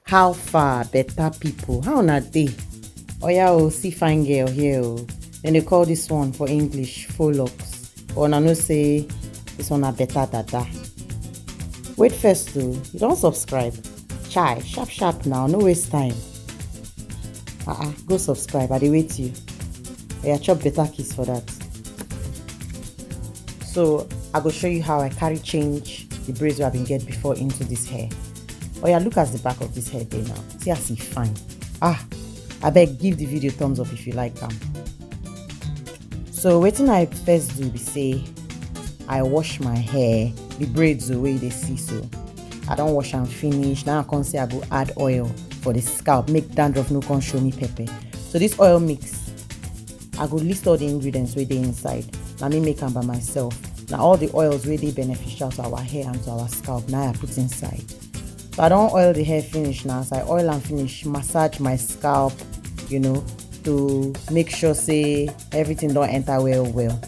How far better people? How na dey? Oh yeah, oh, see fine girl here. Oh. Then they call this one for English Faux Locs. Or I know say this one a better Dada. Wait first though, you don't subscribe. Chai, sharp now, no waste time. Go subscribe, I dey wait you. Yeah, chop better kiss for that. So I go show you how I carry change the braids I've been get before into this hair. Oh yeah, look at the back of this hair there now. See how it's fine. I beg give the video thumbs up if you like them. So wetin I first do be say I wash my hair, the braids the way they see so. I don't wash and finish. Now I can say I go add oil for the scalp, make dandruff no come show me pepper. So this oil mix, I go list all the ingredients where they inside. Now me make them by myself. Now all the oils where they beneficial to our hair and to our scalp, now I put inside. So I don't oil the hair finish now. So I oil and finish, massage my scalp, you know, to make sure say everything don't enter well.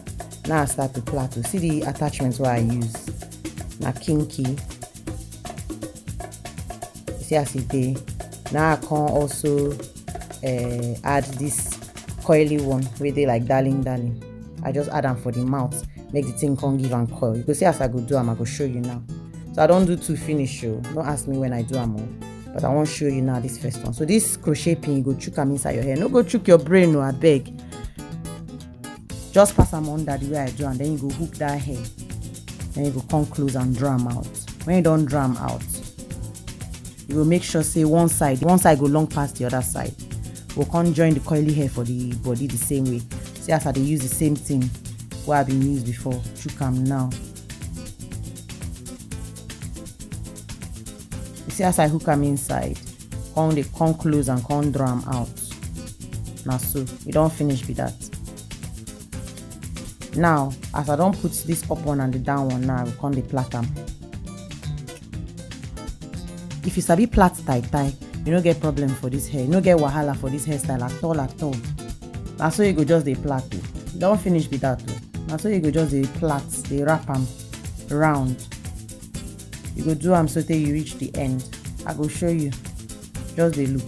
Now I start to plateau. See the attachments where I use. Now Kinky. See as it dey. Now I can also add this coily one where they like darling. I just add them for the mouth, make the thing come give and coil. You go see as I go do them, I go show you now. So I don't do two finish show. Don't ask me when I do them all. But I want to show you now this first one. So this crochet pin, you go chook them inside your hair. No go chook your brain, no, I beg. Just pass them under the way I do, and then you go hook that hair. Then you go come close and draw them out. When you don't draw them out, you will make sure say one side go long past the other side. We'll come join the coily hair for the body the same way. See as I dey use the same thing where I've been used before. Chook them now. You see as I hook them inside, they come close and come draw them out. Now so you don't finish with that. Now as I don't put this up one and the down one, now I will come the plait them. If you sabi plait tie, you don't get problem for this hair. You don't get wahala for this hairstyle at all. Now so you go just the plait. You don't finish with that too. Now so you go just the plait, they wrap them round. You go do them so till you reach the end. I go show you. Just the look.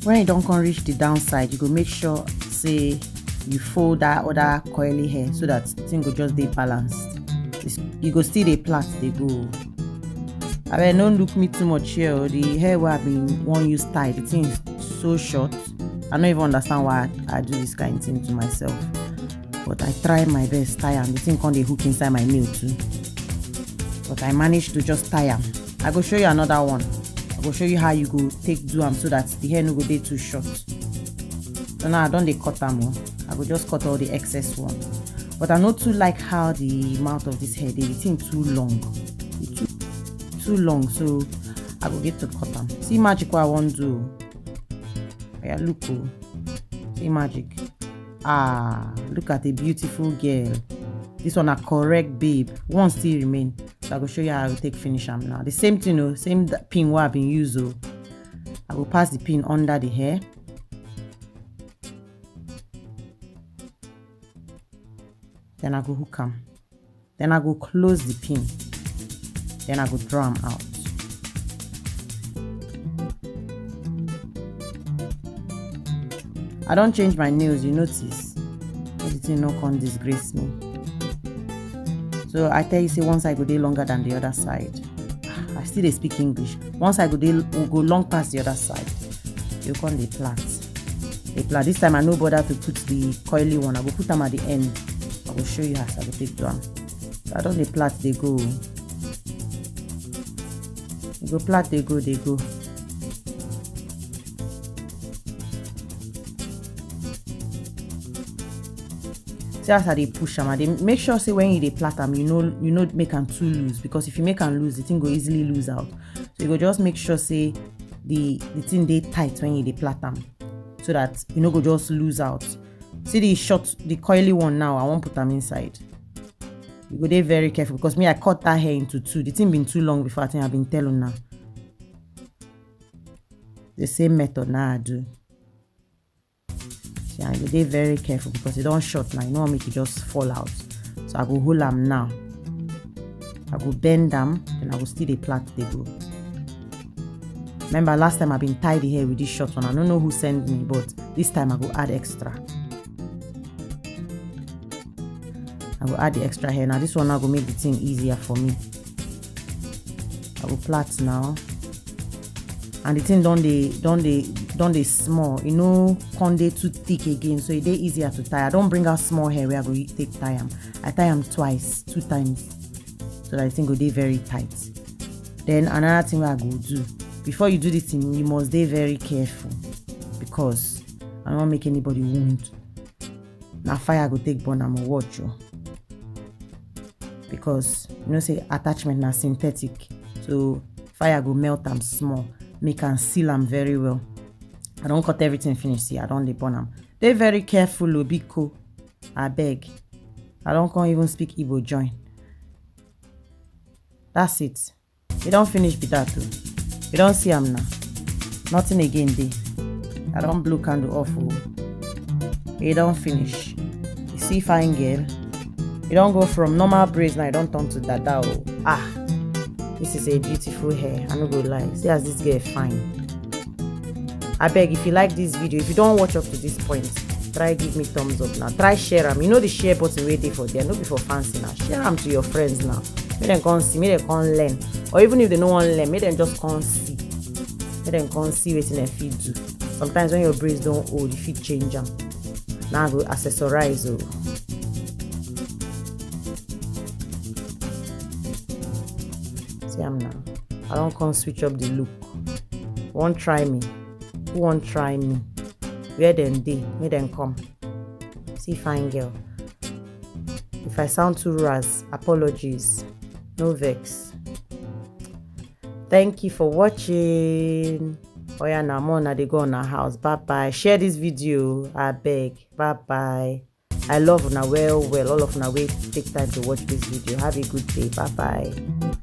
When you don't come reach the downside, you go make sure say you fold that other coily hair so that the thing go just be balanced. You go still the plait they go. I mean, don't look me too much here. The hair where I've been one use tie, the thing is so short. I don't even understand why I do this kind of thing to myself. But I try my best tie and the thing can't hook inside my nail too. But I managed to just tie them. I go show you another one. I go show you how you go take do them so that the hair no go dey too short. So now I don't cut them all. I go just cut all the excess one. But I not too like how the mouth of this hair dey. The thing too long. It's too long, so I go get to cut them. See magic what I want to do. Yeah, look oh. See magic. Look at the beautiful girl. This one a correct babe. One still remain. So I go show you how I will take finish them now. The same thing, same pin what I've been using. I will pass the pin under the hair. Then I go hook them. Then I go close the pin. Then I go draw them out. I don't change my nails, you notice. The thing no can disgrace me. So I tell you, say once I go dey longer than the other side. I still dey speak English. Once I go long past the other side, you come the plait. The plait. This time I no bother to put the coily one. I go put them at the end. I will show you how I will take them. So I don't the plait they go. You go plait they go. See as I dey push them, I dey make sure say when you dey plait them, you know make them too loose, because if you make them loose, the thing go easily lose out. So you go just make sure say the thing dey tight when you dey plait them, so that you no go just lose out. See the coily one now, I won't put them inside. You go dey very careful because me I cut that hair into two. The thing been too long before. I think I've been telling now. The same method now I do. Yeah, you dey very careful because it don't short now. You don't make it just fall out. So I go hold them now. I go bend them, then I go still the plait they go. Remember last time I've been tie the hair with this short one. I don't know who sent me, but this time I go add extra. I will add the extra hair. Now this one now go make the thing easier for me. I will plait now. And the thing don't they small. You know, can't they too thick again. So it is easier to tie. I don't bring out small hair where I go take tie them. I tie them twice, 2 times. So that the thing go dey very tight. Then another thing where I go do. Before you do this thing, you must be very careful. Because I don't want make anybody wound. Now fire go take burn and watch you. Because you know say attachment na synthetic, so fire go melt them small, make and seal them very well. I don't cut everything finish. See, I don't dey burn them. They very careful, Obiko. I beg. I don't can't even speak Igbo join. That's it. You don't finish with that too. You don't see them now. Nothing again there. I don't blow candle off. You don't finish. You see fine girl. You don't go from normal braids now, you don't turn to Dada. This is a beautiful hair. I no go lie. See as this girl fine. I beg, if you like this video, if you don't watch up to this point, try give me thumbs up now. Try share them. You know the share button waiting for there. No be for fancy now. Share them to your friends now. Make them come see. Make them come learn. Or even if they don't want to learn, make them just come see. Make them come see what they fit do. Sometimes when your braids don't hold, you fit change them. Now I go accessorize. Now I don't come switch up the look. Won't try me. Who won't try me? Where them they? Make them come. See fine girl. If I sound too ras, apologies. No vex. Thank you for watching. Oh yeah, now more now they go on our house. Bye bye. Share this video. I beg. Bye bye. I love una well. All of una wait take time to watch this video. Have a good day. Bye bye.